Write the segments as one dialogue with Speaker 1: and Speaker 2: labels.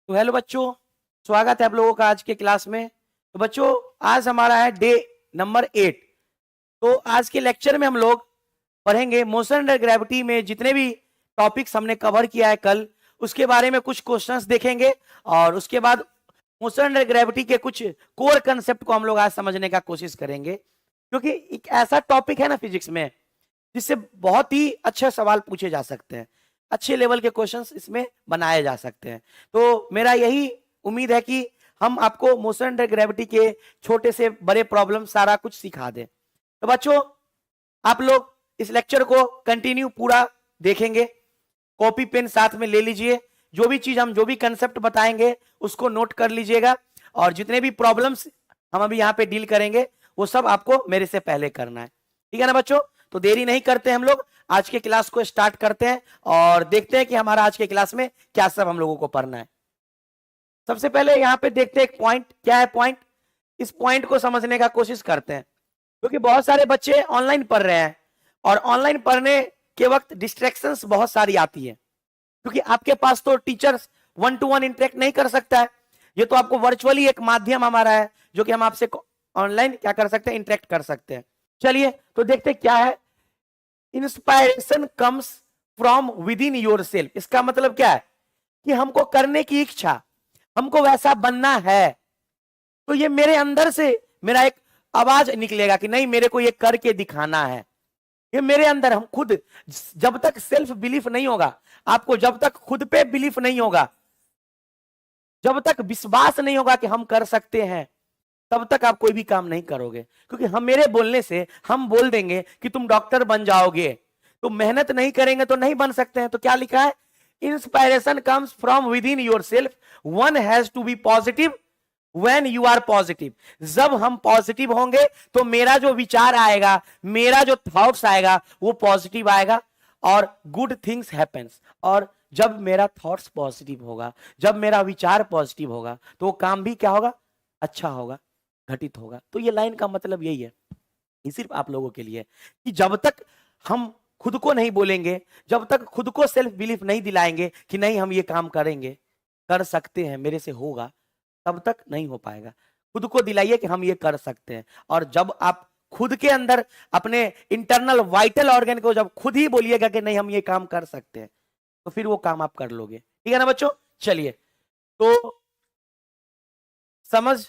Speaker 1: तो हेलो बच्चों, स्वागत है आप लोगों का आज के क्लास में। तो बच्चों, आज हमारा है डे नंबर 8। तो आज के लेक्चर में हम लोग पढ़ेंगे मोशन अंडर ग्रेविटी में जितने भी टॉपिक्स हमने कवर किया है कल, उसके बारे में कुछ क्वेश्चंस देखेंगे। और उसके बाद मोशन अंडर ग्रेविटी के कुछ कोर कंसेप्ट को हम लोग आज समझने का कोशिश करेंगे, क्योंकि एक ऐसा टॉपिक है ना फिजिक्स में जिससे बहुत ही अच्छे सवाल पूछे जा सकते हैं, अच्छे लेवल के क्वेश्चंस इसमें बनाए जा सकते हैं। तो मेरा यही उम्मीद है कि हम आपको मोशन अंडर ग्रेविटी के छोटे से बड़े प्रॉब्लम सारा कुछ सिखा दें। तो बच्चों, आप लोग इस लेक्चर को कंटिन्यू पूरा देखेंगे, कॉपी पेन साथ में ले लीजिए, जो भी कंसेप्ट बताएंगे उसको नोट कर लीजिएगा। और जितने भी प्रॉब्लम्स हम अभी यहाँ पे डील करेंगे वो सब आपको मेरे से पहले करना है, ठीक है ना बच्चों। तो देरी नहीं करते, हम लोग आज के क्लास को स्टार्ट करते हैं और देखते हैं कि हमारा आज के क्लास में क्या सब हम लोगों को पढ़ना है। सबसे पहले यहाँ पे देखते हैं एक पॉइंट, क्या है पॉइंट, इस पॉइंट को समझने का कोशिश करते हैं, क्योंकि बहुत सारे बच्चे ऑनलाइन पढ़ रहे हैं और ऑनलाइन पढ़ने के वक्त डिस्ट्रैक्शंस बहुत सारी आती है, क्योंकि आपके पास तो टीचर्स 1-to-1 इंटरेक्ट नहीं कर सकता है। ये तो आपको वर्चुअली एक माध्यम हमारा है जो कि हम आपसे ऑनलाइन क्या कर सकते हैं, इंटरेक्ट कर सकते हैं। चलिए तो देखते हैं क्या है। Inspiration comes from within your self, इसका मतलब क्या है कि हमको करने की इच्छा, हमको वैसा बनना है, तो ये मेरे अंदर से मेरा एक आवाज निकलेगा कि नहीं, मेरे को ये करके दिखाना है। ये मेरे अंदर, हम खुद, जब तक सेल्फ बिलीफ नहीं होगा आपको, जब तक खुद पे बिलीफ नहीं होगा, जब तक विश्वास नहीं होगा कि हम कर सकते हैं, तब तक आप कोई भी काम नहीं करोगे। क्योंकि हम, मेरे बोलने से हम बोल देंगे कि तुम डॉक्टर बन जाओगे, तो मेहनत नहीं करेंगे तो नहीं बन सकते हैं। तो क्या लिखा है, inspiration comes from within yourself, one has to be positive when you are positive. जब हम पॉजिटिव होंगे तो मेरा जो विचार आएगा, मेरा जो थॉट्स आएगा वो पॉजिटिव आएगा और गुड थिंग्स हैपेंस। और जब मेरा थॉट्स पॉजिटिव होगा, जब मेरा विचार पॉजिटिव होगा, तो वो काम भी क्या होगा, अच्छा होगा, घटित होगा। तो ये लाइन का मतलब यही है, ये सिर्फ आप लोगों के लिए, कि जब तक हम खुद को नहीं बोलेंगे, जब तक खुद को सेल्फ बिलीफ नहीं दिलाएंगे कि नहीं हम ये काम करेंगे, कर सकते हैं, मेरे से होगा, तब तक नहीं हो पाएगा। खुद को दिलाइए कि हम ये कर सकते हैं। और जब आप खुद के अंदर अपने इंटरनल वाइटल ऑर्गन को जब खुद ही बोलिएगा कि नहीं हम ये काम कर सकते हैं, तो फिर वो काम आप कर लोगे, ठीक है ना बच्चों। चलिए, तो समझ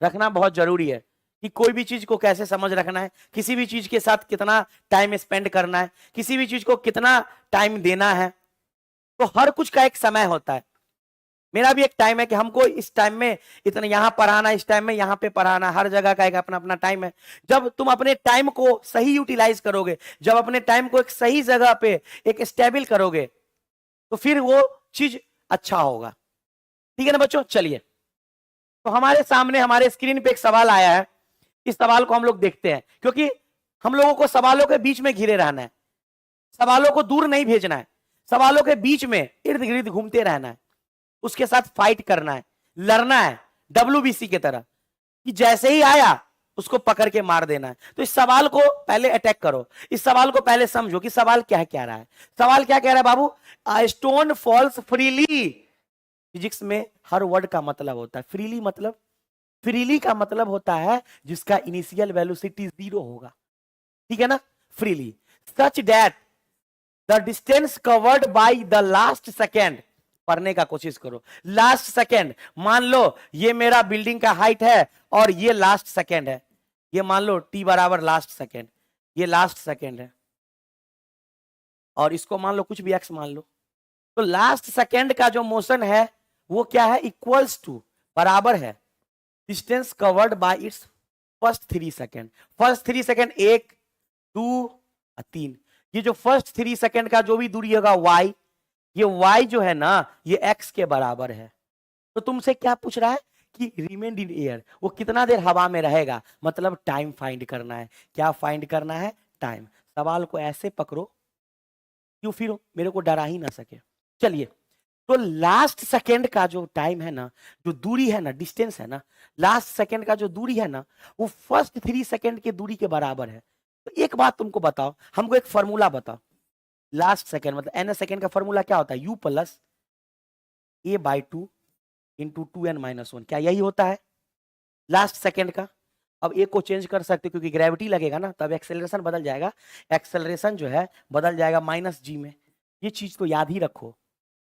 Speaker 1: रखना बहुत जरूरी है कि कोई भी चीज को कैसे समझ रखना है, किसी भी चीज के साथ कितना टाइम स्पेंड करना है, किसी भी चीज को कितना टाइम देना है। तो हर कुछ का एक समय होता है। मेरा भी एक टाइम है कि हमको इस टाइम में इतना यहां पढ़ाना, इस टाइम में यहां पे पढ़ाना, हर जगह का एक अपना अपना टाइम है। जब तुम अपने टाइम को सही यूटिलाइज करोगे, जब अपने टाइम को एक सही जगह पे एक स्टेबल करोगे, तो फिर वो चीज अच्छा होगा, ठीक है ना बच्चों। चलिए, तो हमारे सामने हमारे स्क्रीन पे एक सवाल आया है, इस सवाल को हम लोग देखते हैं, क्योंकि हम लोगों को सवालों के बीच में घिरे रहना है, सवालों को दूर नहीं भेजना है, सवालों के बीच में इर्द गिर्द घूमते रहना है, उसके साथ फाइट करना है, लड़ना है, WBC की तरह, कि जैसे ही आया उसको पकड़ के मार देना है। तो इस सवाल को पहले अटैक करो, इस सवाल को पहले समझो कि सवाल क्या कह रहा है। सवाल क्या कह रहा है बाबू, स्टोन फॉल्स फ्रीली। फिजिक्स में हर वर्ड का मतलब होता है, फ्रीली मतलब, फ्रीली का मतलब होता है जिसका इनिशियल वेलोसिटी 0 होगा, ठीक है ना, freely. Such that the distance covered by the last second, पढ़ने का कोशिश करो, लास्ट सेकेंड। मान लो ये मेरा बिल्डिंग का हाइट है और ये लास्ट सेकेंड है, ये मान लो t बराबर लास्ट सेकेंड, ये लास्ट सेकेंड है, और इसको मान लो कुछ भी x मान लो। तो लास्ट सेकेंड का जो मोशन है वो क्या है, इक्वल्स टू, बराबर है, distance covered by it's first 3 second. First 3 second 1 2 3, ये जो फर्स्ट 3 सेकेंड का जो भी दूरी होगा y, ये y जो है ना ये x के बराबर है। तो तुमसे क्या पूछ रहा है कि रिमेन इन एयर, वो कितना देर हवा में रहेगा, मतलब टाइम फाइंड करना है। क्या फाइंड करना है, टाइम। सवाल को ऐसे पकड़ो क्यों फिर मेरे को डरा ही ना सके। चलिए, तो लास्ट सेकेंड का जो टाइम है ना, जो दूरी है ना, डिस्टेंस है ना, लास्ट सेकेंड का जो दूरी है ना, वो फर्स्ट 3 सेकेंड के दूरी के बराबर है। तो एक बात तुमको बताओ, हमको एक फॉर्मूला बताओ, लास्ट सेकेंड मतलब n सेकेंड का फॉर्मूला क्या होता है, u plus a/2 into 2n-1, क्या यही होता है लास्ट सेकेंड का? अब एक को चेंज कर सकते क्योंकि ग्रेविटी लगेगा ना, तब एक्सेलरेशन बदल जाएगा। एक्सेलरेशन जो है बदल जाएगा -g में। ये चीज तो याद ही रखो,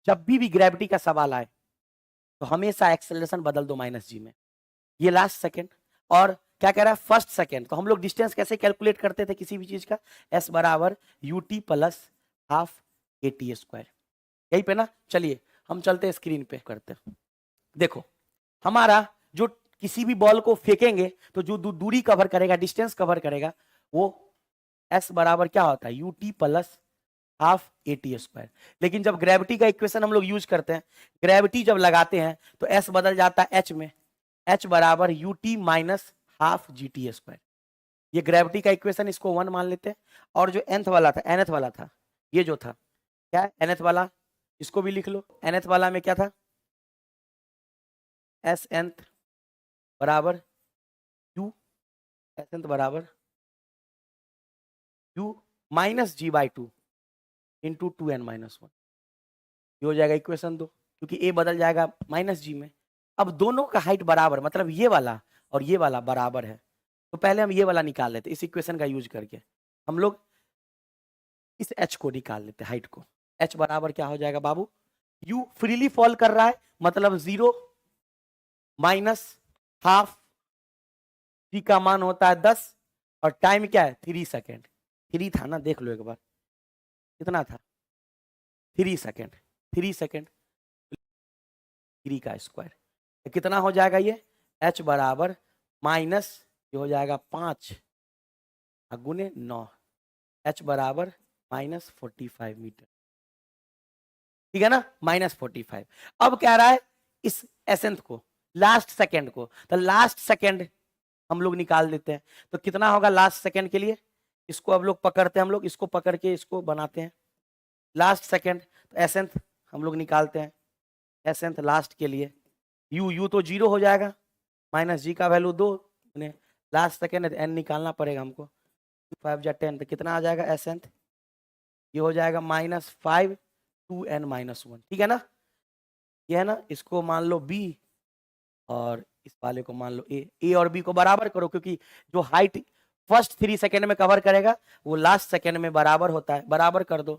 Speaker 1: जब भी ग्रेविटी का सवाल आए तो हमेशा एक्सेलरेशन बदल दो -g में। ये लास्ट सेकेंड। और क्या कह रहा है फर्स्ट सेकेंड, तो हम लोग डिस्टेंस कैसे कैलकुलेट करते थे किसी भी चीज का? s बराबर ut प्लस हाफ at²। यही पे ना। चलिए हम चलते स्क्रीन पे करते हैं। देखो हमारा जो किसी भी बॉल को फेंकेंगे तो जो दूरी कवर करेगा, डिस्टेंस कवर करेगा, वो s बराबर क्या होता है ut प्लस हाफ at²। लेकिन जब ग्रेविटी का इक्वेशन हम लोग यूज करते हैं, ग्रेविटी जब लगाते हैं तो s बदल जाता है h में, h बराबर ut माइनस हाफ gt²। ये ग्रेविटी का इक्वेशन, इसको 1 मान लेते हैं। और जो nth वाला था, nth वाला था, ये जो था क्या nth वाला, इसको भी लिख लो। nth वाला में क्या था? s nth बराबर u, s nth बराबर u minus g/2 into 2n-1। ये हो जाएगा इक्वेशन 2, क्योंकि a बदल जाएगा -g में। अब दोनों का हाइट बराबर, मतलब ये वाला और ये वाला बराबर है, तो पहले हम ये वाला निकाल लेते। इस इक्वेशन का यूज करके हम लोग इस h को निकाल लेते, हाइट को। h बराबर क्या हो जाएगा बाबू? u फ्रीली फॉल कर रहा है, मतलब 0 माइनस हाफ g का मान होता है 10, और टाइम क्या है 3 सेकेंड। 3 था ना, देख लो एक बार कितना था, 3 सेकेंड। 3 सेकेंड 3 का स्क्वायर तो कितना हो जाएगा? ये h बराबर माइनस, ये हो जाएगा 5 गुने 9, h बराबर -45 मीटर। ठीक है ना, -45। अब कह रहा है इस एसेंथ को, लास्ट सेकेंड को, तो लास्ट सेकेंड हम लोग निकाल देते हैं। तो कितना होगा लास्ट सेकेंड के लिए? इसको अब लोग पकड़ते हैं, हम लोग इसको पकड़ के इसको बनाते हैं लास्ट सेकेंड। तो एसेंथ हम लोग निकालते हैं, एसेंथ लास्ट के लिए u तो 0 हो जाएगा, -g का वैल्यू 2, लास्ट सेकेंड n निकालना पड़ेगा हमको। 5 जा 10, तो कितना आ जाएगा एसेंथ? ये हो जाएगा -5 2n-1। ठीक है ना, ये है ना। इसको मान लो b और इस वाले को मान लो a और b को बराबर करो, क्योंकि जो हाइट फर्स्ट 3 सेकेंड में कवर करेगा वो लास्ट सेकेंड में बराबर होता है। बराबर कर दो,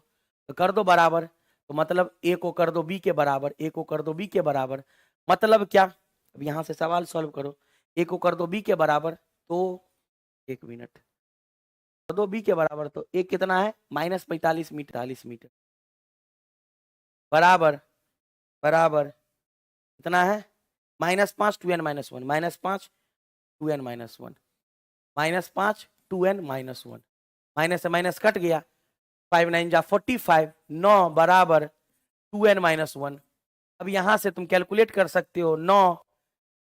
Speaker 1: तो कर दो बराबर, तो मतलब a को कर दो b के बराबर, a को कर दो b के बराबर। मतलब क्या, अब यहां से सवाल सॉल्व करो। a को कर दो b के बराबर, तो 1 मिनट, कर दो b के बराबर, तो a कितना है -45 मीटर, 40 मीटर बराबर बराबर कितना है -5 2n-1, -5 2n-1, -5 2n-1, माइनस से माइनस कट गया, 5 9 जा 45, 9 बराबर 2n-1। अब यहां से तुम कैलकुलेट कर सकते हो 9,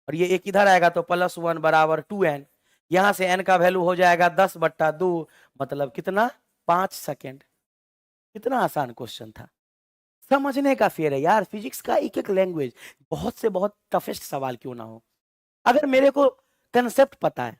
Speaker 1: और ये एक इधर आएगा तो +1 बराबर 2n। यहां से n का वैल्यू हो जाएगा 10/2, मतलब कितना 5 सेकेंड। कितना आसान क्वेश्चन था, समझने का फेर है यार। फिजिक्स का एक एक लैंग्वेज, बहुत से बहुत टफेस्ट सवाल क्यों ना हो, अगर मेरे को कंसेप्ट पता है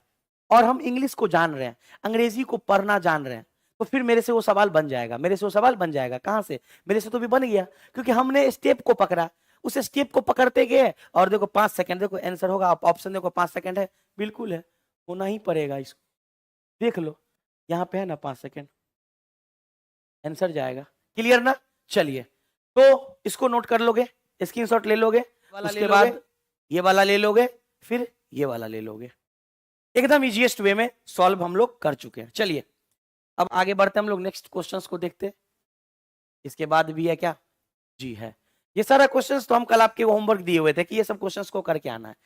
Speaker 1: और हम इंग्लिश को जान रहे हैं, अंग्रेजी को पढ़ना जान रहे हैं, तो फिर मेरे से वो सवाल बन जाएगा। मेरे से वो सवाल बन जाएगा कहां से? मेरे से तो भी बन गया, क्योंकि हमने स्टेप को पकड़ा, उस स्टेप को पकड़ते गए। और देखो 5 सेकंड, देखो आंसर होगा, ऑप्शन देखो 5 सेकंड है, बिल्कुल है, होना ही पड़ेगा इसको। देख लो यहाँ पे है ना 5 सेकंड, आंसर जाएगा। क्लियर ना? चलिए, तो इसको नोट कर लोगे, स्क्रीनशॉट ले लोगे, उसके बाद ये वाला ले लोगे, फिर ये वाला ले लोगे। एकदम इजीएस्ट वे में सॉल्व हम लोग कर चुके हैं। चलिए अब आगे बढ़ते हम लोग, नेक्स्ट क्वेश्चंस को देखते हैं। इसके बाद भी है क्या? जी है। ये सारा क्वेश्चंस तो हम कल आपके होमवर्क दिए हुए थे कि ये सब क्वेश्चंस को करके आना है।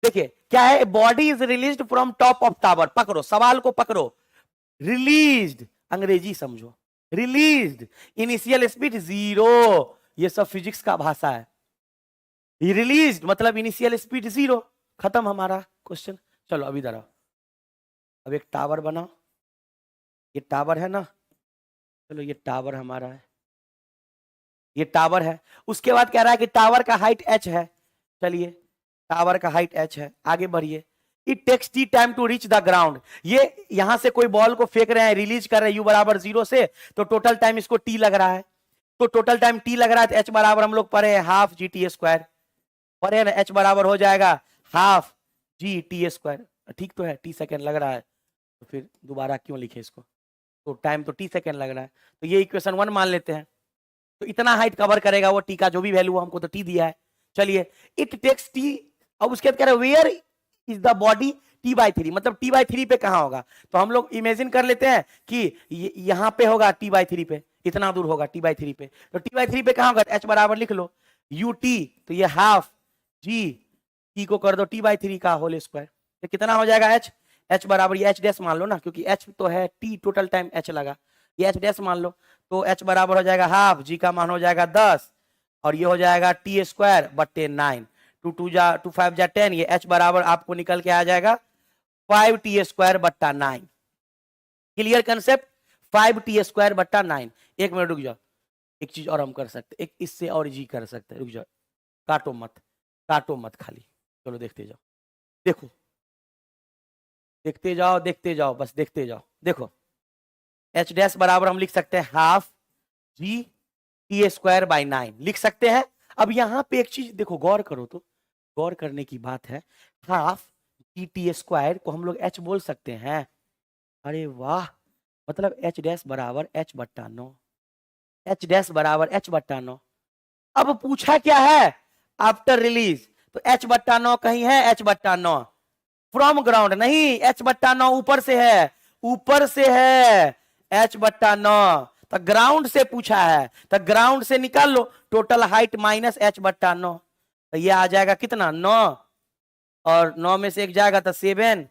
Speaker 1: देखिए क्या है, body is released from top of tower. पकड़ो सवाल को, पकड़ो। रिलीज्ड, अंग्रेजी समझो, रिलीज्ड, इनिशियल स्पीड 0, ये सब फिजिक्स का भाषा है। रिलीज्ड मतलब इनिशियल स्पीड 0, खत्म हमारा क्वेश्चन। चलो अब इधर आओ, अब एक टावर बनाओ। ये टावर है ना, चलो ये टावर हमारा है, ये टावर है। उसके बाद कह रहा है कि टावर का हाइट h है। चलिए टावर का हाइट h है, आगे बढ़िए। It takes t time to reach the ground. ये यहां से कोई बॉल को फेंक रहे हैं, रिलीज कर रहे हैं u बराबर 0 से, तो टोटल टाइम इसको t लग रहा है। तो टोटल टाइम t लग रहा है, तो h बराबर हम लोग पढ़े हाफ gt²। पर है ना, एच बराबर हो जाएगा हाफ जी टी स्क्वायर। ठीक तो है, टी सेकेंड लग रहा है तो फिर दोबारा क्यों लिखे इसको, तो टाइम तो टी सेकेंड लग रहा है, तो ये इक्वेशन 1 मान लेते हैं। तो इतना हाइट कवर करेगा वो टी का जो भी वैल्यू, हमको तो टी दिया है। चलिए, इट टेक्स टी, अब उसके बाद कह रहे where is the body T by three, मतलब टी बाई थ्री पे कहां होगा, तो हम लोग इमेजिन कर लेते हैं कि यहां पे होगा टी बाई थ्री पे, इतना दूर होगा टी बाई थ्री पे, तो टी बाई थ्री पे कहां होगा, एच बराबर लिख लो यू टी, तो ये हाफ जी टी को कर दो टी बाई थ्री का होल स्क्वायर, तो कितना हो जाएगा एच, एच बराबर ये एच डैश मान लो ना, क्योंकि एच तो है टी, टोटल टाइम एच लगा, ये एच डैश मान लो, तो एच बराबर हो जाएगा हाफ, जी का मान हो जाएगा 10 और ये हो जाएगा टी स्क्वायर बट्टे 9, टू फाइव जा 10, ये एच बराबर आपको निकल के आ जाएगा 5t स्क्वायर बट्टा 9। क्लियर कंसेप्ट, 5t स्क्वायर बट्टा 9। एक मिनट रुक जाओ, एक चीज और हम कर सकते, एक इससे और जी कर सकते, रुक जाओ, काटो मत, काटो मत खाली, चलो देखते जाओ, देखो देखते जाओ, देखते जाओ, बस देखते जाओ, देखो एच डैश बराबर हम लिख सकते हैं half G T square by 9 लिख सकते हैं। अब यहां पे एक चीज देखो, गौर करो, तो गौर करने की बात है, हाफ जी टी स्क्वायर को हम लोग एच बोल सकते हैं, अरे वाह, मतलब एच डैश बराबर एच बट्टा 9, एच डैश बराबर एच बट्टा 9। अब पूछा क्या है, आफ्टर रिलीज, तो एच बट्टा 9 कहीं है, एच बट्टा 9 फ्रॉम ग्राउंड नहीं, एच बट्टा 9 ऊपर से है, ऊपर से है एच बट्टा 9, तो ग्राउंड से पूछा है, तो ग्राउंड से निकाल लो टोटल हाइट माइनस एच बट्टा 9, तो ये आ जाएगा कितना 9, और 9 में से एक जाएगा तो 7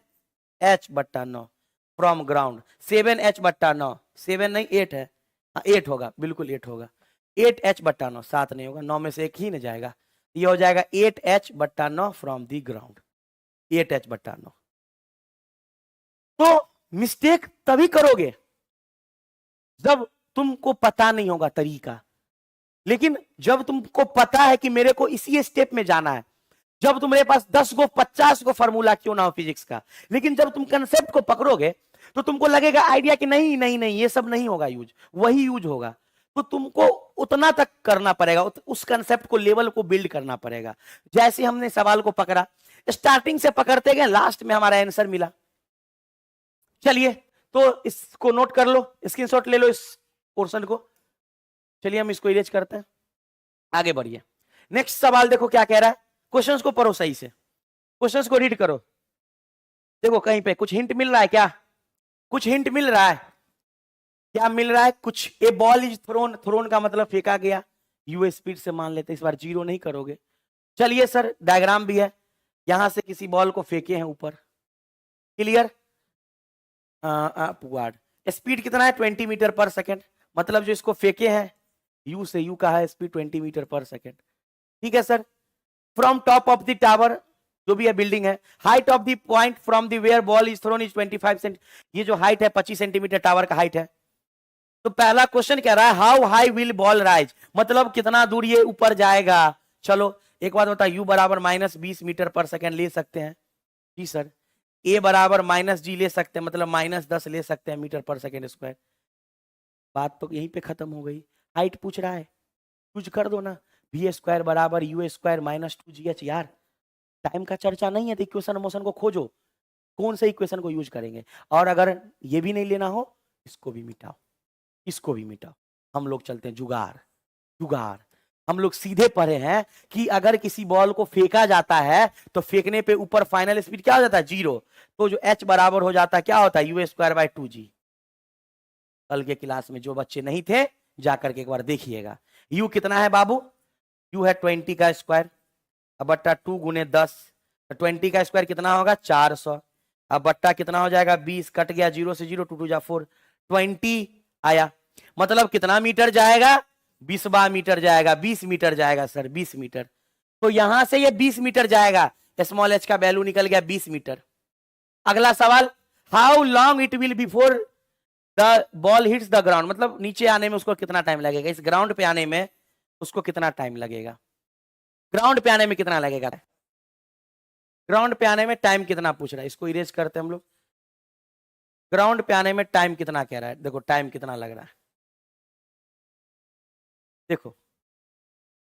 Speaker 1: एच बट्टा 9 फ्रॉम ग्राउंड, 7 एच बट्टा 9, 7 नहीं 8 है, हाँ 8 होगा, बिल्कुल 8 होगा, 8 एच बट्टा 9, 7 नहीं होगा, 9 में से एक ही नहीं जाएगा, ये हो जाएगा 8 एच बट्टा 9 फ्रॉम दी ग्राउंड, 8 एच बट्टा 9। तो मिस्टेक तभी करोगे जब तुमको पता नहीं होगा तरीका, लेकिन जब तुमको पता है कि मेरे को इसी स्टेप में जाना है, जब तुम्हारे पास 10 गो 50 गो फॉर्मूला क्यों ना हो फिजिक्स का, लेकिन जब तुम कंसेप्ट को पकड़ोगे तो तुमको लगेगा आइडिया कि नहीं नहीं नहीं ये सब नहीं होगा यूज, वही यूज होगा, तो तुमको उतना तक करना पड़ेगा, उस कंसेप्ट को लेवल को बिल्ड करना पड़ेगा। जैसे हमने सवाल को पकड़ा, स्टार्टिंग से पकड़ते गए, लास्ट में हमारा आंसर मिला। चलिए, तो इसको नोट कर लो, स्क्रीनशॉट ले लो इस पोर्शन को। चलिए हम इसको इरेज करते हैं, आगे बढ़िए। नेक्स्ट सवाल देखो क्या कह रहा है, क्वेश्चंस को पढ़ो सही से, क्वेश्चंस को रीड करो, देखो कहीं पे कुछ हिंट मिल रहा है क्या, कुछ हिंट मिल रहा है क्या, मिल रहा है कुछ, ए बॉल इज थ्रोन, थ्रोन का मतलब फेंका गया, यू स्पीड से मान लेते, इस बार जीरो नहीं करोगे। चलिए सर, डायग्राम भी है, यहां से किसी बॉल को फेंके हैं ऊपर, क्लियर, अपवर्ड, स्पीड कितना है 20 मीटर पर सेकेंड, मतलब जो इसको फेंके हैं यू से, यू का है स्पीड 20 मीटर पर सेकेंड, ठीक है sir. From top of the tower, जो भी है बिल्डिंग है, height of the point from the where ball is thrown is 25 cent, ये जो हाइट है 25 सेंटीमीटर टावर का हाइट है। तो पहला क्वेश्चन कह रहा है how high will ball rise, मतलब कितना दूर ये ऊपर जाएगा। चलो एक बात बता, यू बराबर -20 मीटर पर सेकेंड ले सकते हैं, जी सर। ए बराबर -g ले सकते हैं, मतलब -10 ले सकते हैं मीटर पर सेकेंड स्क्वायर, बात तो यहीं पे खत्म हो गई। हाइट पूछ रहा है, यूज कर दो ना, वी स्क्वायर बराबर यू स्क्वायर -2gh, यार टाइम का चर्चा नहीं है तो इक्वेशन मोशन को खोजो, कौन से इक्वेशन को यूज करेंगे, और अगर ये भी नहीं लेना हो इसको भी मिटाओ, इसको भी मिटाओ, हम लोग चलते हैं जुगाड़, जुगाड़। हम लोग सीधे पढ़े हैं कि अगर किसी बॉल को फेंका जाता है तो फेंकने पे ऊपर फाइनल स्पीड क्या हो जाता है, 0, तो जो h बराबर हो जाता है क्या होता है, यू स्क्वायर बाई 2g। कल के क्लास में जो बच्चे नहीं थे जाकर के एक बार देखिएगा, u कितना है बाबू, u है 20 का स्क्वायर, अब बट्टा 2 गुने 10, 20 का स्क्वायर कितना होगा 400, अब बट्टा कितना हो जाएगा 20, कट गया 0 से 0, 2 2 जा 4, 20 आया, मतलब कितना मीटर जाएगा, 20 मीटर जाएगा, 20 मीटर जाएगा सर, 20 मीटर, तो यहां से ये 20 मीटर जाएगा, स्मॉल h का वैल्यू निकल गया 20 मीटर। अगला सवाल, how long it will before the ball hits the ground, मतलब नीचे आने में उसको कितना टाइम लगेगा, इस ग्राउंड पे आने में उसको कितना टाइम लगेगा, ग्राउंड पे आने में कितना लगेगा, ग्राउंड पे आने में टाइम कितना पूछ रहा है, इसको इरेज करते हैं हम लोग। ग्राउंड पे आने में टाइम कितना कह रहा है, देखो टाइम कितना लग रहा है, देखो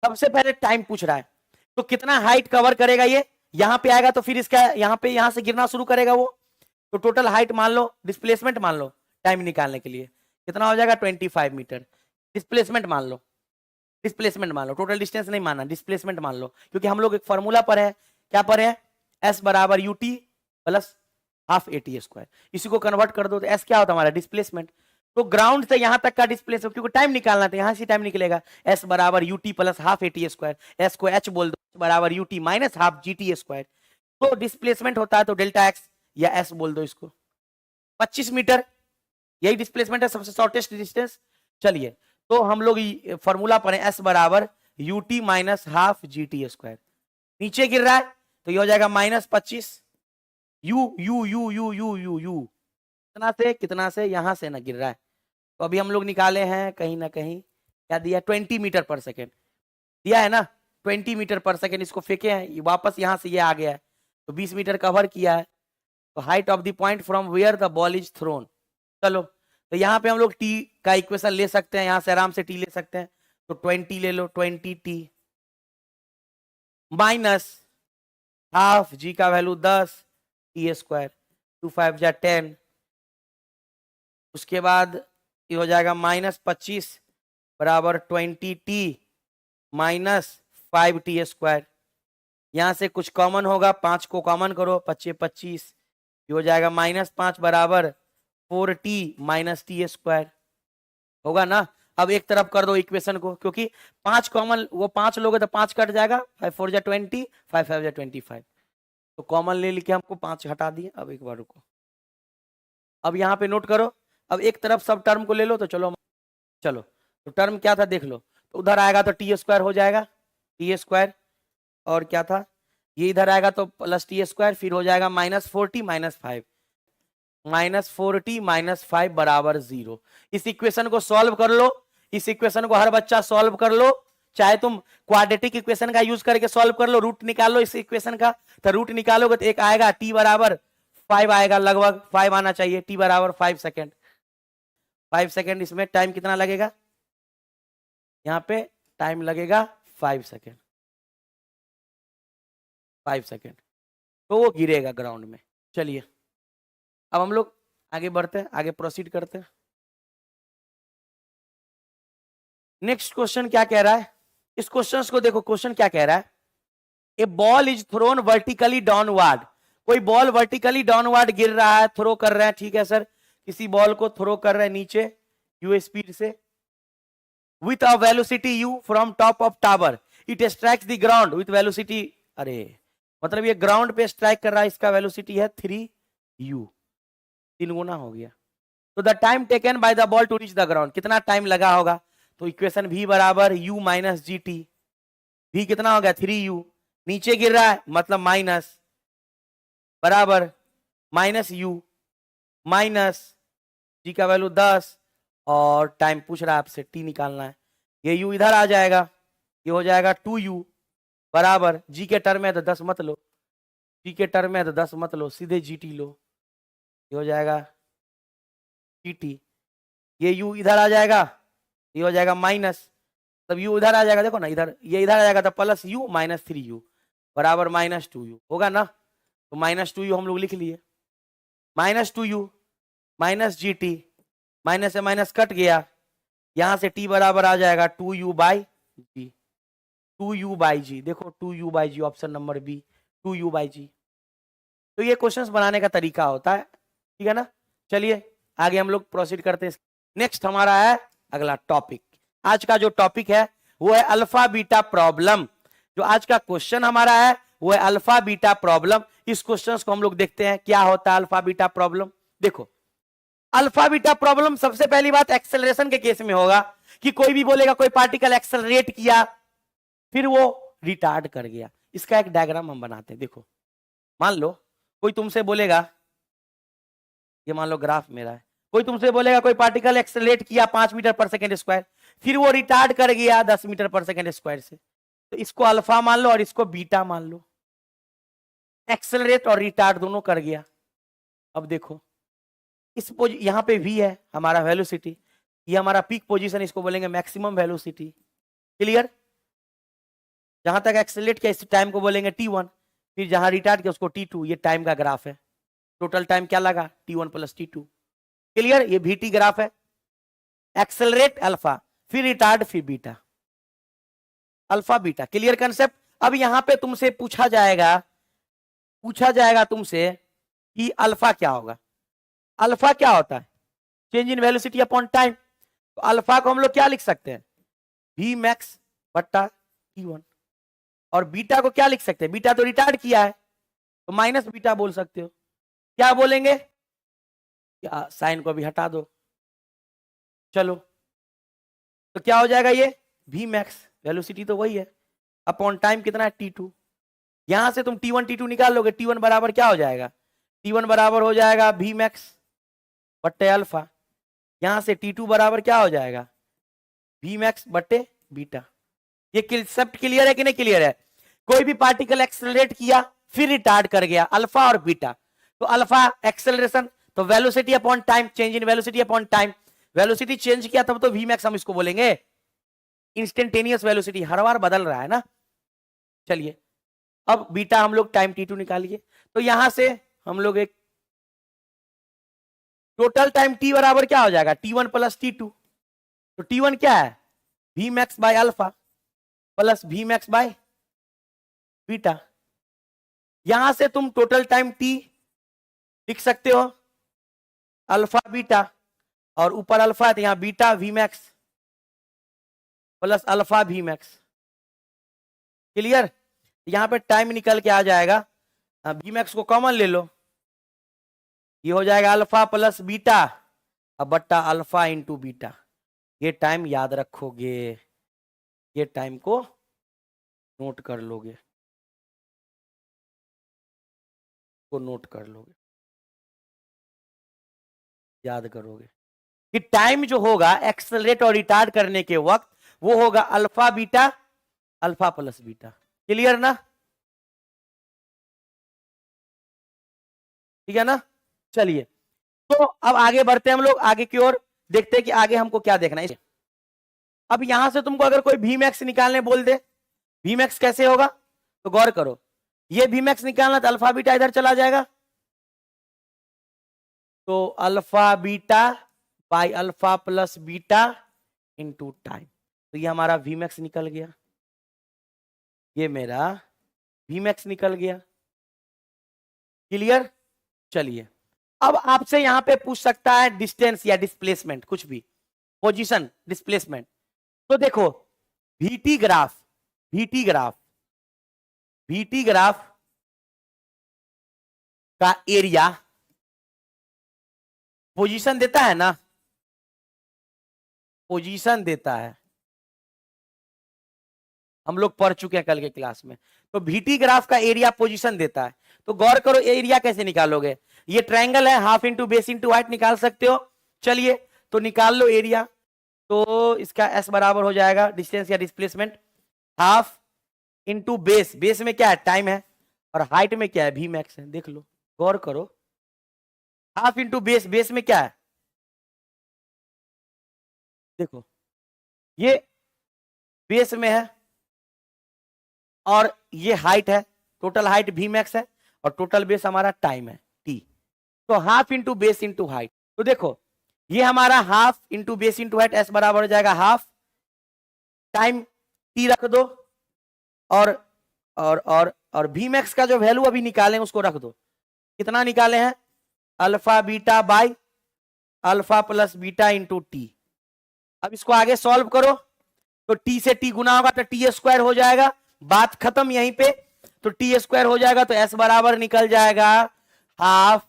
Speaker 1: सबसे पहले टाइम पूछ रहा है, तो कितना हाइट कवर करेगा ये, यहां पे आएगा तो फिर इसका यहां से गिरना शुरू करेगा वो, तो टोटल हाइट मान लो, डिस्प्लेसमेंट मान लो टाइम निकालने के लिए कितना हो जाएगा 25 मीटर। डिस्प्लेसमेंट मान लो, डिस्प्लेसमेंट मान लो, टोटल डिस्टेंस नहीं मानना, डिस्प्लेसमेंट मान लो, क्योंकि हम लोग एक फॉर्मूला पर है, क्या पर है, एस बराबर UT plus half A T square. इसी को कन्वर्ट कर दो तो एस क्या होता है हमारा डिस्प्लेसमेंट। तो ग्राउंड से यहां तक का डिस्प्लेसमेंट, क्योंकि टाइम निकालना था, यहां से टाइम निकलेगा, एस बराबर UT plus half A T square, S को एच बोल दो बराबर UT minus half G T square. तो डिस्प्लेसमेंट होता है तो डेल्टा एक्स या एस बोल दो इसको, 25 मीटर यही डिस्प्लेसमेंट है, सबसे शॉर्टेस्ट डिस्टेंस। चलिए तो हम लोग फॉर्मूला पढ़े एस बराबर UT minus half G T square, नीचे गिर रहा है तो ये हो जाएगा -25 you you you you you you you कितना से यहां से ना गिर रहा है, तो अभी हम लोग निकाले हैं कहीं ना कहीं, क्या दिया 20 मीटर पर सेकेंड दिया है ना, 20 मीटर पर सेकेंड, इसको फेंके हैं वापस यहां से ये आ गया है, तो 20 मीटर कवर किया है। तो height of the point from where the ball is thrown, चलो तो यहाँ पे हम लोग टी का इक्वेशन ले सकते हैं, यहां से आराम से टी ले सकते हैं, तो 20 ले लो, 20 टी माइनस हाफ जी का वैल्यू 10 टी स्क्वायर, 2 5 जा 10, उसके बाद ये हो जाएगा -25 बराबर 20 टी माइनस 5 टी स्क्वायर, यहां से कुछ कॉमन होगा, 5 को कॉमन करो, 25 25, ये हो जाएगा -5 बराबर 4 टी माइनस टी स्क्वायर, होगा ना। अब एक तरफ कर दो इक्वेशन को, क्योंकि 5 कॉमन, वो 5 लोगे तो 5 कट जाएगा, 5 4 जा 20, 5 5 जा 25, तो कॉमन ले लेके हमको 5 हटा दिए। अब एक बार रुको, अब यहाँ पे नोट करो, अब एक तरफ सब टर्म को ले लो, तो चलो तो टर्म क्या था देख लो, तो उधर आएगा तो टी स्क्वायर हो जाएगा, टी स्क्वायर, और क्या था ये इधर आएगा तो प्लस टी स्क्वायर, फिर हो जाएगा -40 -5, -40 -5 बराबर 0। इस इक्वेशन को सॉल्व कर लो, इस इक्वेशन को हर बच्चा सॉल्व कर लो, चाहे तुम क्वाड्रेटिक इक्वेशन का यूज करके सॉल्व कर लो, रूट निकाल लो इस इक्वेशन का, तो रूट निकालोगे तो एक आएगा टी बराबर 5 आएगा, लगभग 5 आना चाहिए, टी बराबर 5 सेकेंड, 5 सेकेंड, इसमें टाइम कितना लगेगा, यहाँ पे टाइम लगेगा 5 सेकेंड, 5 सेकेंड, तो वो गिरेगा ग्राउंड में। चलिए अब हम लोग आगे बढ़ते हैं, आगे प्रोसीड करते हैं। नेक्स्ट क्वेश्चन क्या कह रहा है, इस क्वेश्चन को देखो, क्वेश्चन क्या कह रहा है, a ball is thrown vertically downward, कोई बॉल वर्टिकली डाउनवर्ड गिर रहा है, थ्रो कर रहे हैं, ठीक है सर, किसी बॉल को थ्रो कर रहे हैं नीचे यू स्पीड से, with a velocity u from top of tower, it strikes the ground with velocity, अरे मतलब ये ग्राउंड पे स्ट्राइक कर रहा है, इसका वेलोसिटी है 3u, 3 गुना हो गया। तो the time taken by the ball to reach the ground, कितना टाइम लगा होगा, तो इक्वेशन v बराबर u minus g t, v कितना हो गया 3u, नीचे गिर रहा है मतलब माइनस, बराबर -u माइनस जी का वैल्यू 10, और टाइम पूछ रहा है आपसे टी निकालना है, ये u इधर आ जाएगा, ये हो जाएगा 2u बराबर, जी के टर्म में तो 10 मत लो, जी के टर्म में तो 10 मत लो, सीधे जी टी लो, ये हो जाएगा जी टी, ये u इधर आ जाएगा, ये हो जाएगा माइनस, तब u इधर आ जाएगा, देखो ना इधर, ये इधर आ जाएगा तो प्लस u माइनस 3u बराबर -2u, होगा ना, तो -2u हम लोग लिख लिए, -2u minus g T, minus से माइनस कट गया, यहां से t बराबर आ जाएगा 2u by ji, 2u by g, देखो 2u by g, option number B 2u by g. तो ये क्वेश्चंस बनाने का तरीका होता है, ठीक है ना। चलिए आगे हम लोग प्रोसीड करते हैं। नेक्स्ट हमारा है अगला टॉपिक, आज का जो टॉपिक है वो है अल्फा बीटा प्रॉब्लम, जो आज का क्वेश्चन हमारा है वो है अल्फा बीटा प्रॉब्लम। इस क्वेश्चन को हम लोग देखते हैं क्या होता है अल्फा बीटा प्रॉब्लम। देखो अल्फा बीटा प्रॉब्लम सबसे पहली बात एक्सेलरेशन के केस में होगा, कि कोई भी बोलेगा कोई पार्टिकल एक्सेलरेट किया फिर वो रिटार्ड कर गया, इसका एक डायग्राम हम बनाते हैं। देखो मान लो कोई तुमसे बोलेगा, ये मान लो ग्राफ मेरा है, कोई तुमसे बोलेगा कोई पार्टिकल एक्सेलरेट किया 5 मीटर पर सेकेंड स्क्वायर, फिर वो रिटार्ड कर गया 10 मीटर पर सेकेंड स्क्वायर से, तो इसको अल्फा मान लो और इसको बीटा मान लो, एक्सेलरेट और रिटार्ड दोनों कर गया। अब देखो इस यहां पे v है हमारा वेलोसिटी, ये हमारा पीक पोजीशन, इसको बोलेंगे मैक्सिमम वेलोसिटी, क्लियर। जहां तक एक्सेलरेट किया इस टाइम को बोलेंगे t1, फिर जहां रिटार्ड किया उसको t2। ये टाइम का ग्राफ है। टोटल टाइम क्या लगा, t1 प्लस t2। क्लियर, ये vt ग्राफ है। एक्सेलरेट अल्फा, फिर रिटार्ड, फिर beta, alpha beta. Clear concept. अब यहां पे तुमसे पूछा जाएगा तुमसे कि अल्फा क्या होगा। अल्फा क्या होता है, change in velocity upon time. तो अल्फा को हम लोग क्या लिख सकते हैं, v मैक्स बट्टा t1। और बीटा को क्या लिख सकते हैं, बीटा तो रिटार्ड किया है तो माइनस बीटा बोल सकते हो। क्या बोलेंगे, क्या साइन को भी हटा दो। चलो तो क्या हो जाएगा, ये v मैक्स वेलोसिटी तो वही है अपॉन टाइम कितना है t2। यहां से तुम t1 t2 निकाल लोगे, t1 बराबर क्या हो जाएगा, t1 बराबर हो जाएगा v मैक्स बट्टे अल्फा। यहां से t2 बराबर क्या हो जाएगा, v मैक्स बट्टे बीटा। ये कंसेप्ट क्लियर है कि नहीं क्लियर है। कोई भी पार्टिकल एक्सेलरेट किया फिर रिटार्ड कर गया, अल्फा और बीटा। तो अल्फा एक्सेलरेशन, तो velocity upon time, change in velocity upon time. Velocity change किया तब तो v मैक्स हम इसको बोलेंगे, इंस्टेंटेनियस वेलोसिटी हर बार बदल रहा है ना। चलिए अब बीटा हम लोग टाइम t2 निकालिए। तो यहां से हम लोग एक टोटल टाइम t बराबर क्या हो जाएगा, t1 प्लस t2। तो t1 क्या है, v max by alpha plus v max by beta. यहां से तुम टोटल टाइम t लिख सकते हो अल्फा बीटा, और ऊपर अल्फा है तो यहां beta v max plus alpha v max. Clear. यहां पे टाइम निकल के आ जाएगा, v मैक्स को कॉमन ले लो, ये हो जाएगा अल्फा प्लस बीटा अब बट्टा अल्फा इंटू बीटा। ये टाइम याद रखोगे, ये टाइम को नोट कर लोगे, को नोट कर लोगे, याद करोगे कि टाइम जो होगा एक्सेलरेट और रिटार्ड करने के वक्त वो होगा alpha beta alpha plus beta. Clear ना, ठीक है ना। चलिए तो अब आगे बढ़ते हैं हम लोग, आगे की ओर देखते हैं कि आगे हमको क्या देखना है। अब यहां से तुमको अगर कोई v मैक्स निकालने बोल दे, v मैक्स कैसे होगा, तो गौर करो, ये v मैक्स निकालना तो अल्फा बीटा इधर चला जाएगा, तो alpha beta by alpha plus beta into time. तो ये हमारा v मैक्स निकल गया, ये मेरा v मैक्स निकल गया। क्लियर। चलिए अब आपसे यहां पे पूछ सकता है डिस्टेंस या डिस्प्लेसमेंट, कुछ भी, पोजीशन, डिस्प्लेसमेंट। तो देखो vt graph, vt graph, vt graph का एरिया पोजीशन देता है ना, पोजीशन देता है, हम लोग पढ़ चुके हैं कल के क्लास में। तो vt ग्राफ का एरिया पोजीशन देता है। तो गौर करो एरिया कैसे निकालोगे, ये ट्रायंगल है, half into base into height निकाल सकते हो। चलिए तो निकाल लो एरिया। तो इसका s बराबर हो जाएगा डिस्टेंस या displacement half into base, base में क्या है टाइम है, और हाइट में क्या है v मैक्स है। देख लो, गौर करो, हाफ इंटू बेस, बेस में क्या है, देखो ये बेस में है और ये हाइट है, टोटल हाइट v मैक्स है और टोटल बेस हमारा टाइम है t। तो half into base into height. तो देखो ये हमारा half into base into height, s बराबर हो जाएगा हाफ, टाइम t रख दो, और v मैक्स का जो वैल्यू अभी निकाले उसको रख दो। कितना निकाले हैं, alpha beta by alpha plus beta into T. अब इसको आगे सॉल्व करो, तो t से t गुना होगा तो टी स्क्वायर हो जाएगा, बात खत्म यहीं पे। तो टी स्क्वायर हो जाएगा तो s बराबर निकल जाएगा half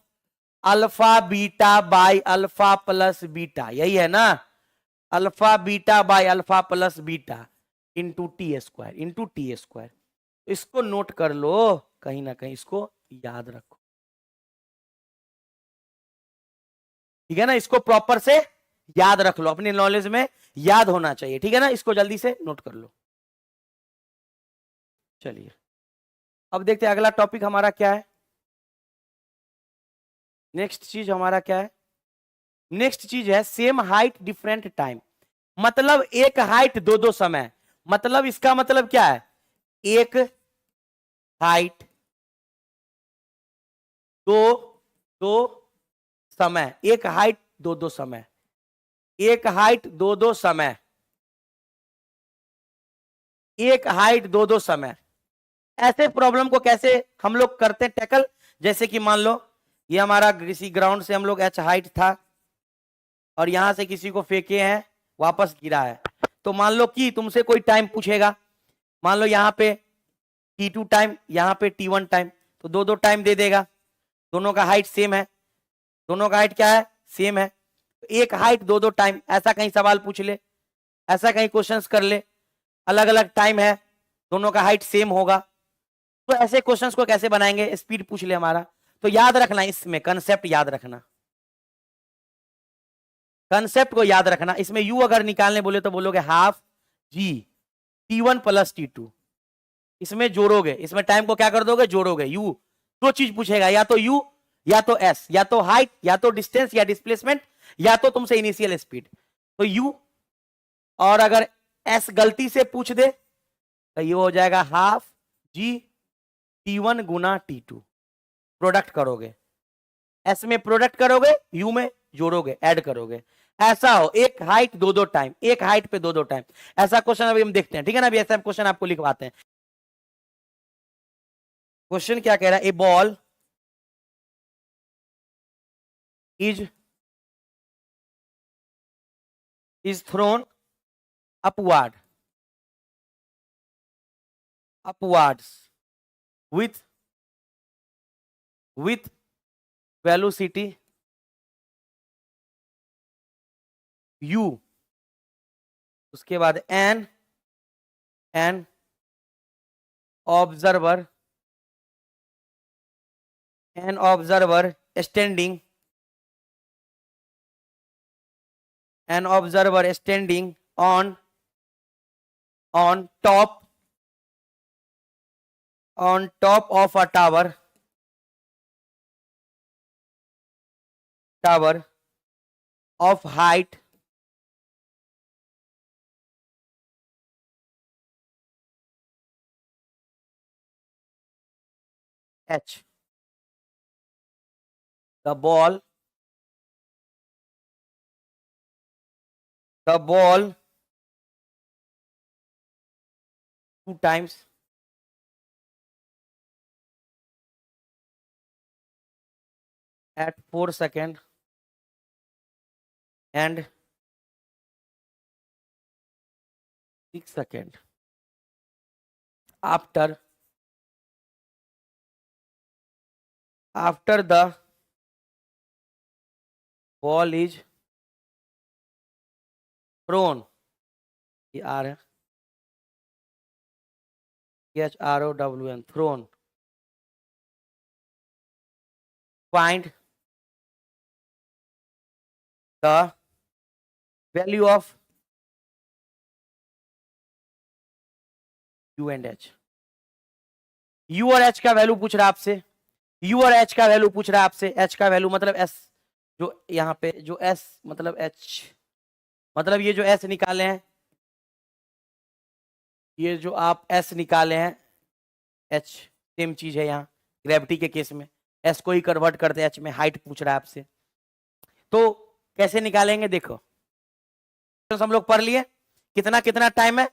Speaker 1: alpha beta by alpha plus beta, यही है ना, alpha beta by alpha plus beta into T square, into T square. इसको नोट कर लो, कहीं ना कहीं इसको याद रखो, ठीक है ना, इसको प्रॉपर से याद रख लो, अपने नॉलेज में याद होना चाहिए, ठीक है ना, इसको जल्दी से नोट कर लो। चलिए अब देखते हैं अगला टॉपिक हमारा क्या है। नेक्स्ट चीज हमारा क्या है, नेक्स्ट चीज है सेम हाइट डिफरेंट टाइम। मतलब एक हाइट दो दो समय, मतलब इसका मतलब क्या है, एक हाइट दो दो समय, एक हाइट दो दो समय, एक हाइट दो दो समय, एक हाइट दो दो समय। ऐसे प्रॉब्लम को कैसे हम लोग करते हैं टैकल? जैसे कि मान लो ये हमारा किसी ग्राउंड से हम लोग h हाइट था और यहां से किसी को फेंके हैं, वापस गिरा है। तो मान लो कि तुमसे कोई टाइम पूछेगा, मान लो यहाँ पे t2 टाइम, यहाँ पे t1 टाइम, तो दो दो टाइम दे देगा। दोनों का हाइट सेम है, दोनों का हाइट क्या है? सेम है। एक हाइट दो दो टाइम, ऐसा कहीं सवाल पूछ ले, ऐसा कहीं क्वेश्चंस कर ले, अलग अलग टाइम है, दोनों का हाइट सेम होगा। तो ऐसे क्वेश्चंस को कैसे बनाएंगे? स्पीड पूछ ले हमारा, तो याद रखना, इसमें कंसेप्ट याद रखना, कंसेप्ट को याद रखना। इसमें यू अगर निकालने बोले तो बोलोगे हाफ जी t1 प्लस t2, इसमें जोड़ोगे, इसमें टाइम को क्या कर दोगे? जोड़ोगे। यू दो चीज पूछेगा, या तो यू या तो एस, या तो हाइट या तो डिस्टेंस या डिस्प्लेसमेंट, या तो तुमसे इनिशियल स्पीड। तो यू, और अगर एस गलती से पूछ दे तो ये हो जाएगा हाफ जी t1 गुना t2। प्रोडक्ट करोगे, एस में प्रोडक्ट करोगे, यू में जोड़ोगे, ऐड करोगे। ऐसा हो, एक हाइट दो दो टाइम, एक हाइट पे दो दो टाइम। ऐसा क्वेश्चन अभी हम देखते हैं, ठीक है ना? अभी ऐसा क्वेश्चन आपको लिखवाते हैं। क्वेश्चन क्या कह रहा है? A ball is thrown upwards with velocity u, उसके बाद an observer standing on top of a tower of height h. The ball two times at 4 seconds and 6 seconds after the ball is thrown, ये are है, thrown, thrown, find the value of u and h। u और h का value पूछ रहा है आपसे, u और h का वैल्यू पूछ रहा है आपसे। h का वैल्यू मतलब s, जो यहाँ पे जो s मतलब h, मतलब ये जो s निकाले हैं, ये जो आप s निकाले हैं, h सेम चीज है यहाँ ग्रेविटी के केस में, s को ही कन्वर्ट करते h में, हाइट पूछ रहा है आपसे। तो कैसे निकालेंगे? देखो, तो हम लोग पढ़ लिए कितना कितना टाइम है,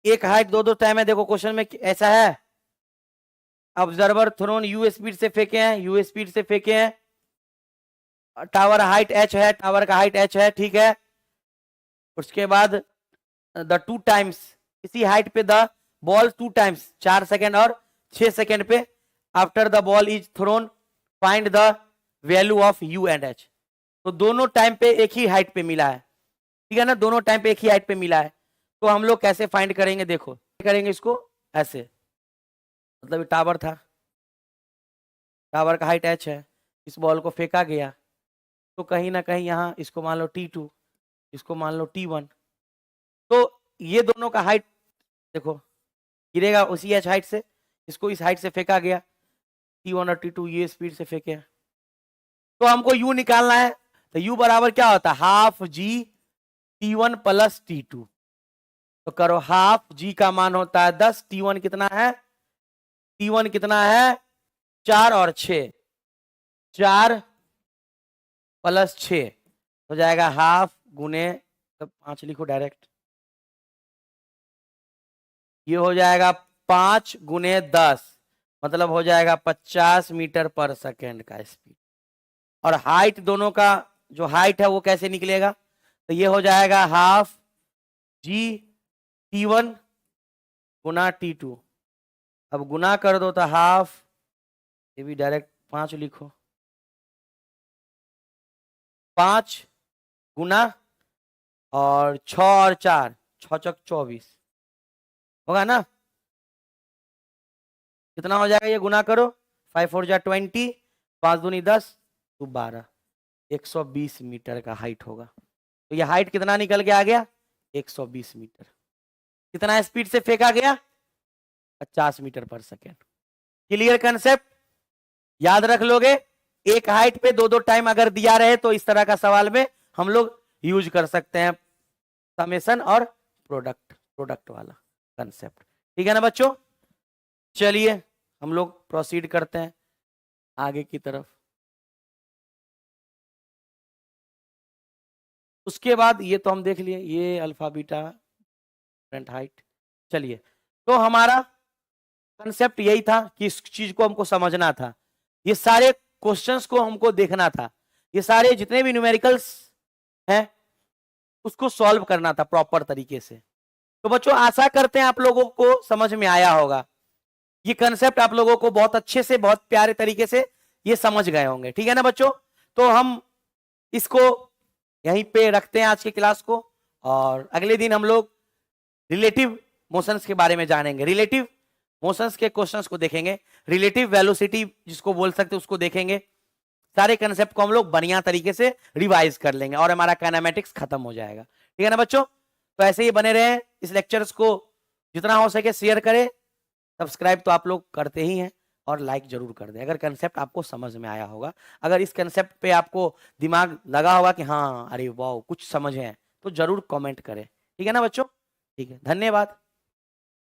Speaker 1: एक हाइट दो दो टाइम है। देखो क्वेश्चन में ऐसा है, ऑब्जर्वर थ्रोन यू स्पीड से फेंके हैं, यू स्पीड से फेंके हैं, टावर हाइट h है, टावर का हाइट h है, ठीक है। उसके बाद द टू टाइम्स, इसी हाइट पे the ball two times, 4 second और 6 सेकेंड पे, after the ball is throne find the value of you and H. तो दोनों टाइम पे एक ही हाइट पे मिला है, ठीक है ना? दोनों टाइम पे एक ही हाइट पे मिला है, तो हम लोग कैसे फाइंड करेंगे? देखो करेंगे इसको ऐसे, मतलब टावर था, टावर का हाइट h है, इस बॉल को फेंका गया, तो कहीं ना कहीं यहाँ इसको मान लो t2, इसको मान लो t1, तो ये दोनों का हाइट देखो गिरेगा उसी h हाइट से, इसको इस हाइट से फेंका गया, t1 और t2 ये स्पीड से फेंके। तो हमको u निकालना है, तो u बराबर क्या होता है? हाफ जी t1 प्लस t2। तो करो हाफ, जी का मान होता है 10, T1 कितना है, T1 कितना है 4 और 6, 4 प्लस 6 हो जाएगा हाफ गुने, तो 5 लिखो डायरेक्ट, ये हो जाएगा 5 गुने 10, मतलब हो जाएगा 50 मीटर पर सेकेंड का स्पीड। और हाइट दोनों का जो हाइट है वो कैसे निकलेगा, तो ये हो जाएगा हाफ जी T1 गुना T2, अब गुना कर दो तो हाफ, ये भी डायरेक्ट 5 लिखो, 5 गुना और 6 और 4, 6 चौक 24 होगा ना, कितना हो जाएगा, ये गुना करो, 5 4 जा 20, 5 दूनी 10, 2 12, 120 मीटर का हाइट होगा। तो ये हाइट कितना निकल के आ गया, 120 मीटर। कितना स्पीड से फेंका गया, 50 मीटर पर सेकेंड। क्लियर कंसेप्ट, याद रख लोगे। एक हाइट पे दो टाइम अगर दिया रहे तो इस तरह का सवाल में हम लोग यूज कर सकते हैं समेशन और प्रोडक्ट वाला कंसेप्ट। ठीक है ना बच्चों, चलिए हम लोग प्रोसीड करते हैं आगे की तरफ। उसके बाद ये तो हम देख लिए, ये अल्फा बीटा करंट हाइट। चलिए, तो हमारा कंसेप्ट यही था कि इस चीज को हमको समझना था, ये सारे क्वेश्चंस को हमको देखना था, ये सारे जितने भी न्यूमेरिकल्स हैं उसको सॉल्व करना था प्रॉपर तरीके से। तो बच्चों आशा करते हैं आप लोगों को समझ में आया होगा, ये कंसेप्ट आप लोगों को बहुत अच्छे से, बहुत प्यारे तरीके से ये समझ गए होंगे। ठीक है ना बच्चों, तो हम इसको यहीं पे रखते हैं आज की क्लास को, और अगले दिन हम लोग रिलेटिव मोशंस के बारे में जानेंगे, रिलेटिव मोशंस के क्वेश्चंस को देखेंगे, रिलेटिव वेलोसिटी जिसको बोल सकते हैं उसको देखेंगे। सारे कंसेप्ट को हम लोग बढ़िया तरीके से रिवाइज कर लेंगे और हमारा काइनेमेटिक्स खत्म हो जाएगा। ठीक है ना बच्चों, तो ऐसे ही बने रहे, इस लेक्चर्स को जितना हो सके शेयर करें, सब्सक्राइब तो आप लोग करते ही हैं, और लाइक जरूर कर दें अगर कंसेप्ट आपको समझ में आया होगा। अगर इस कंसेप्ट पे आपको दिमाग लगा होगा कि हाँ अरे वाह कुछ समझ है, तो जरूर कमेंट करें। ठीक है ना बच्चों, ठीक है, धन्यवाद।